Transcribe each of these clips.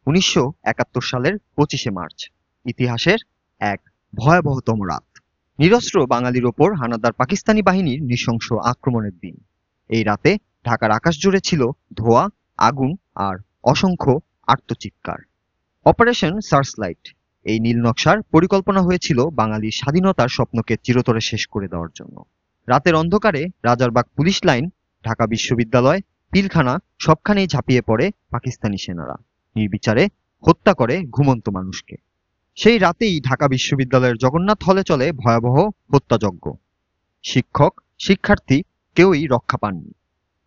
1971 সালের 25শে মার্চ, ইতিহাসের এক ভয়াবহতম রাত। নিরস্ত্র বাঙালির ওপর হানাদার পাকিস্তানি বাহিনীর নৃশংস আক্রমণের দিন। এই রাতে ঢাকার আকাশ জুড়ে ছিল ধোঁয়া, আগুন আর অসংখ্য আর্তচিৎকার। অপারেশন সার্চলাইট এই নীল নকশার পরিকল্পনা হয়েছিল বাঙালির স্বাধীনতার স্বপ্নকে চিরতরে শেষ করে দেওয়ার জন্য। রাতের অন্ধকারে রাজারবাগ পুলিশ লাইন, ঢাকা বিশ্ববিদ্যালয়, পিলখানা সবখানেই ঝাঁপিয়ে পড়ে পাকিস্তানি সেনারা, নির্বিচারে হত্যা করে ঘুমন্ত মানুষকে। সেই রাতেই ঢাকা বিশ্ববিদ্যালয়ের জগন্নাথ হলে চলে ভয়াবহ হত্যাযজ্ঞ। শিক্ষক, শিক্ষার্থী কেউই রক্ষা পাননি।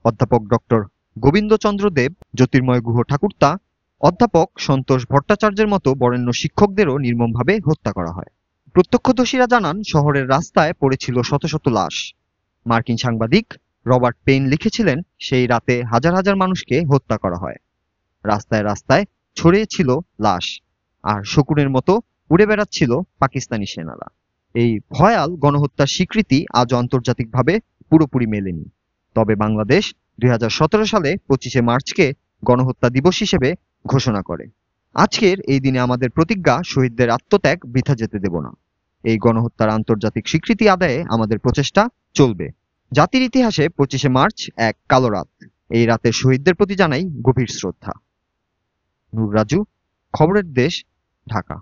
অধ্যাপক ডক্টর গোবিন্দচন্দ্র দেব, জ্যোতির্ময় গুহ ঠাকুরতা, অধ্যাপক সন্তোষ ভট্টাচার্যের মতো বরেণ্য শিক্ষকদেরও নির্মমভাবে হত্যা করা হয়। প্রত্যক্ষদর্শীরা জানান, শহরের রাস্তায় পড়েছিল শত শত লাশ। মার্কিন সাংবাদিক রবার্ট পেইন লিখেছিলেন, সেই রাতে হাজার হাজার মানুষকে হত্যা করা হয়। রাস্তায় রাস্তায় ছড়িয়ে ছিল লাশ, আর শকুনের মতো উড়ে বেড়াচ্ছিল পাকিস্তানি সেনারা। এই ভয়াল গণহত্যার স্বীকৃতি আজও আন্তর্জাতিকভাবে পুরোপুরি মেলেনি। তবে বাংলাদেশ 2017 সালে 25শে মার্চকে গণহত্যা দিবস হিসেবে ঘোষণা করে। আজকের এই দিনে আমাদের প্রতিজ্ঞা, শহীদদের আত্মত্যাগ বৃথা যেতে দেব না। এই গণহত্যার আন্তর্জাতিক স্বীকৃতি আদায়ে আমাদের প্রচেষ্টা চলবে। জাতির ইতিহাসে 25শে মার্চ এক কালো রাত। এই রাতের শহীদদের প্রতি জানাই গভীর শ্রদ্ধা। নূর রাজু, খবরের দেশ, ঢাকা।